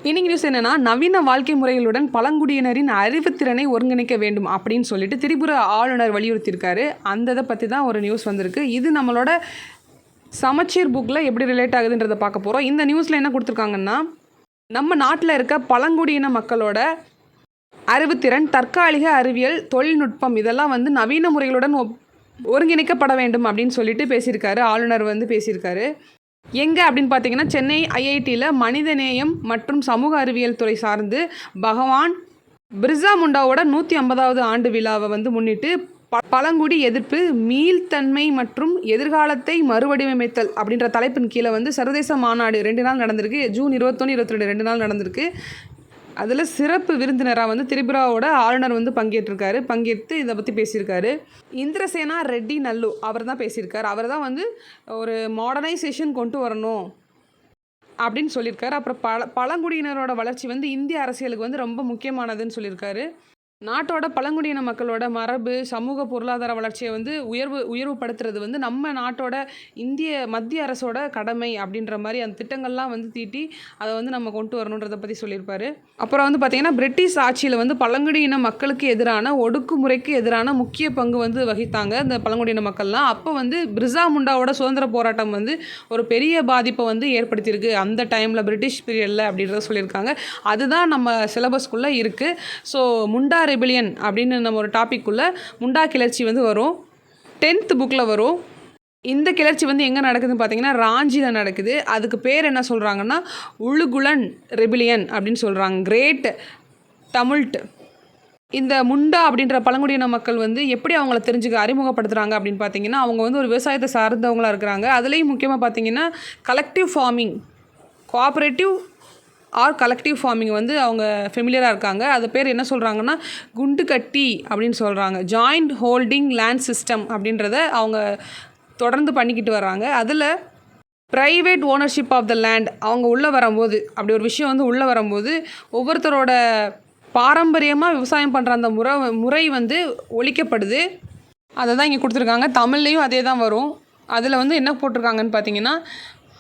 இன்னைக்கு நியூஸ் என்னன்னா, நவீன வாழ்க்கை முறைகளுடன் பழங்குடியினரின் அறிவுத்திறனை ஒருங்கிணைக்க வேண்டும் அப்படின்னு சொல்லிட்டு திரிபுர ஆளுநர் வலியுறுத்தியிருக்காரு. அந்த இதை பற்றி தான் ஒரு நியூஸ் வந்திருக்கு. இது நம்மளோட சமச்சீர் புக்கில் எப்படி ரிலேட் ஆகுதுன்றதை பார்க்க போகிறோம். இந்த நியூஸில் என்ன கொடுத்துருக்காங்கன்னா, நம்ம நாட்டில் இருக்க பழங்குடியின மக்களோட அறிவுத்திறன், தற்காலிக அறிவியல், தொழில்நுட்பம் இதெல்லாம் வந்து நவீன முறைகளுடன் ஒருங்கிணைக்கப்பட வேண்டும் அப்படின்னு சொல்லிட்டு பேசியிருக்காரு. ஆளுநர் வந்து பேசியிருக்காரு. எங்கே அப்படின்னு பார்த்தீங்கன்னா, சென்னை ஐஐடியில் மனிதநேயம் மற்றும் சமூக அறிவியல் துறை சார்ந்து பகவான் பிர்சா முண்டாவோட 150வது ஆண்டு விழாவை வந்து முன்னிட்டு பழங்குடி எதிர்ப்பு, மீள்தன்மை மற்றும் எதிர்காலத்தை மறுவடிவமைத்தல் அப்படின்ற தலைப்பின் கீழே வந்து சர்வதேச மாநாடு 2 நாள் நடந்திருக்கு. ஜூன் 21, 22 2 நாள் நடந்திருக்கு. அதில் சிறப்பு விருந்தினராக வந்து திரிபுராவோட ஆளுநர் வந்து பங்கேற்று இதை பற்றி பேசியிருக்காரு. இந்திரசேனா ரெட்டி நல்லு அவர் தான் பேசியிருக்கார். அவர் தான் வந்து ஒரு மாடர்னைசேஷன் கொண்டு வரணும் அப்படின்னு சொல்லியிருக்காரு. அப்புறம் பழங்குடியினரோட வளர்ச்சி வந்து இந்திய அரசியலுக்கு வந்து ரொம்ப முக்கியமானதுன்னு சொல்லியிருக்காரு. நாட்டோட பழங்குடியின மக்களோட மரபு, சமூக பொருளாதார வளர்ச்சியை வந்து உயர்வுபடுத்துறது வந்து நம்ம நாட்டோட மத்திய அரசோட கடமை அப்படின்ற மாதிரி அந்த திட்டங்கள்லாம் வந்து தீட்டி அதை வந்து நம்ம கொண்டு வரணுன்றதை பற்றி சொல்லியிருப்பார். அப்புறம் வந்து பார்த்திங்கன்னா, பிரிட்டிஷ் ஆட்சியில் வந்து பழங்குடியின மக்களுக்கு எதிரான ஒடுக்குமுறைக்கு எதிரான முக்கிய பங்கு வந்து வகித்தாங்க இந்த பழங்குடியின மக்கள்லாம். அப்போ வந்து பிர்சா முண்டாவோட சுதந்திர போராட்டம் வந்து ஒரு பெரிய பாதிப்பை வந்து ஏற்படுத்தியிருக்கு அந்த டைமில், பிரிட்டிஷ் பீரியடில் அப்படின்றத சொல்லியிருக்காங்க. அதுதான் நம்ம சிலபஸ்க்குள்ளே இருக்குது. ஸோ முண்டா ரெபிலியன் அப்படின்னு நம்ம ஒரு டாபிக்குள்ளே முண்டா கிளர்ச்சி வந்து வரும். 10th புக்கில் வரும். இந்த கிளர்ச்சி வந்து எங்கே நடக்குதுன்னு பார்த்தீங்கன்னா, ராஞ்சியில் நடக்குது. அதுக்கு பேர் என்ன சொல்கிறாங்கன்னா, உளுகுலன் ரெபிலியன் அப்படின்னு சொல்கிறாங்க. கிரேட் டமுல்ட். இந்த முண்டா அப்படின்ற பழங்குடியின மக்கள் வந்து எப்படி அவங்கள அறிமுகப்படுத்துகிறாங்க அப்படின்னு பார்த்தீங்கன்னா, அவங்க வந்து ஒரு விவசாயத்தை சார்ந்தவங்களாக இருக்கிறாங்க. அதுலேயும் முக்கியமாக பார்த்தீங்கன்னா, collective farming, cooperative or collective farming வந்து அவங்க ஃபெமிலியராக இருக்காங்க. அது பேர் என்ன சொல்கிறாங்கன்னா, குண்டு கட்டி அப்படின்னு சொல்கிறாங்க. ஜாயிண்ட் ஹோல்டிங் லேண்ட் சிஸ்டம் அப்படின்றத அவங்க தொடர்ந்து பண்ணிக்கிட்டு வர்றாங்க. அதில் private ownership of the land அவங்க உள்ளே வரும்போது, அப்படி ஒரு விஷயம் வந்து உள்ளே வரும்போது ஒவ்வொருத்தரோட பாரம்பரியமாக விவசாயம் பண்ணுற அந்த முறை வந்து ஒழிக்கப்படுது. அதை தான் இங்கே கொடுத்துருக்காங்க. தமிழ்லேயும் அதே தான் வரும். அதில் வந்து என்ன போட்டிருக்காங்கன்னு பார்த்தீங்கன்னா,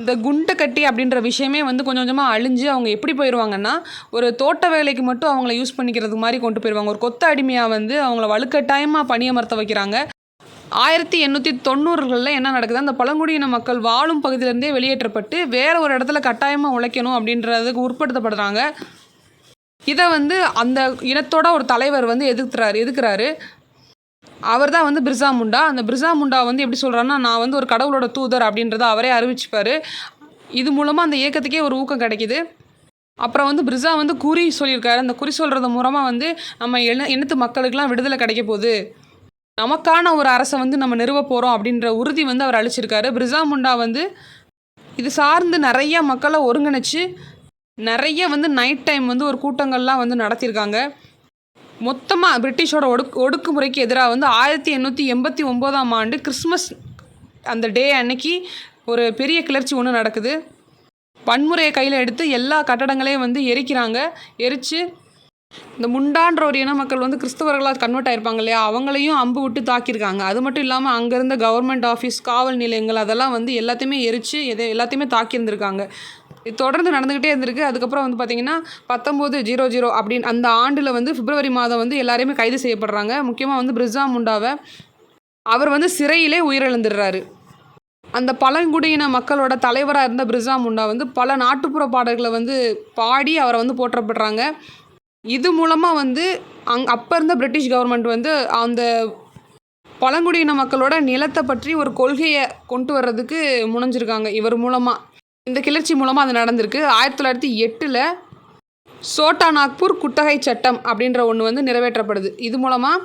இந்த குண்டை கட்டி அப்படின்ற விஷயமே வந்து கொஞ்சம் கொஞ்சமாக அழிஞ்சு அவங்க எப்படி போயிடுவாங்கன்னா, ஒரு தோட்ட வேலைக்கு மட்டும் அவங்கள யூஸ் பண்ணிக்கிறது மாதிரி கொண்டு போயிடுவாங்க. ஒரு கொத்த அடிமையாக வந்து அவங்கள வலுக்கட்டாயமாக பணியமர்த்த வைக்கிறாங்க. 1890களில் என்ன நடக்குது, அந்த பழங்குடியின மக்கள் வாழும் பகுதியிலேருந்தே வெளியேற்றப்பட்டு வேறு ஒரு இடத்துல கட்டாயமாக உழைக்கணும் அப்படின்றதுக்கு உட்படுத்தப்படுறாங்க. இதை வந்து அந்த இனத்தோட ஒரு தலைவர் வந்து எதிர்க்கிறாரு. அவர் தான் வந்து பிர்சா முண்டா. அந்த பிர்சா முண்டா வந்து எப்படி சொல்கிறாருன்னா, நான் வந்து ஒரு கடவுளோட தூதர் அப்படின்றத அவரே அறிவிச்சுப்பார். இது மூலமாக அந்த இயக்கத்துக்கே ஒரு ஊக்கம் கிடைக்கிது. அப்புறம் வந்து பிர்சா வந்து குறி சொல்லியிருக்காரு. அந்த குறி சொல்கிறது மூலமாக வந்து நம்ம இனத்து மக்களுக்கெல்லாம் விடுதலை கிடைக்க போகுது, நமக்கான ஒரு அரசை வந்து நம்ம நிறுவ போகிறோம் அப்படின்ற உறுதி வந்து அவர் அளிச்சிருக்காரு. பிர்சா முண்டா வந்து இது சார்ந்து நிறைய மக்களை ஒருங்கிணைச்சு நிறைய வந்து நைட் டைம் வந்து ஒரு கூட்டங்கள்லாம் வந்து நடத்தியிருக்காங்க. மொத்தமாக பிரிட்டிஷோட ஒடுக்குமுறைக்கு எதிராக வந்து 1889ஆம் ஆண்டு கிறிஸ்மஸ் அந்த டே அன்னைக்கு ஒரு பெரிய கிளர்ச்சி ஒன்று நடக்குது. வன்முறையை கையில் எடுத்து எல்லா கட்டடங்களையும் வந்து எரித்து இந்த முண்டான்ற ஒரு இன மக்கள் வந்து கிறிஸ்தவர்களாக கன்வெர்ட் ஆகிருப்பாங்க இல்லையா, அவங்களையும் அம்பு விட்டு தாக்கியிருக்காங்க. அது மட்டும் இல்லாமல் அங்கே இருந்த கவர்மெண்ட் ஆஃபீஸ், காவல் நிலையங்கள் அதெல்லாம் வந்து எல்லாத்தையுமே எரித்து எல்லாத்தையுமே தாக்கியிருந்திருக்காங்க. இது தொடர்ந்து நடந்துக்கிட்டே இருந்திருக்கு. அதுக்கப்புறம் வந்து பார்த்திங்கன்னா 1900 அப்படின்னு அந்த ஆண்டில் வந்து பிப்ரவரி மாதம் வந்து எல்லாரையுமே கைது செய்யப்படுறாங்க. முக்கியமாக வந்து பிர்சா முண்டாவை அவர் வந்து சிறையிலே உயிரிழந்துடுறாரு. அந்த பழங்குடியின மக்களோட தலைவராக இருந்த பிர்சா முண்டா வந்து பல நாட்டுப்புற பாடல்களை வந்து பாடி அவரை வந்து போற்றப்படுறாங்க. இது மூலமாக வந்து அப்போ இருந்த பிரிட்டிஷ் கவர்மெண்ட் வந்து அந்த பழங்குடியின மக்களோட நிலத்தை பற்றி ஒரு கொள்கையை கொண்டு வர்றதுக்கு முனைஞ்சிருக்காங்க இவர் மூலமாக. இந்த கிளர்ச்சி மூலமாக அது நடந்திருக்கு. 1908 சோட்டா நாக்பூர் குத்தகை சட்டம் அப்படின்ற ஒன்று வந்து நிறைவேற்றப்படுது. இது மூலமாக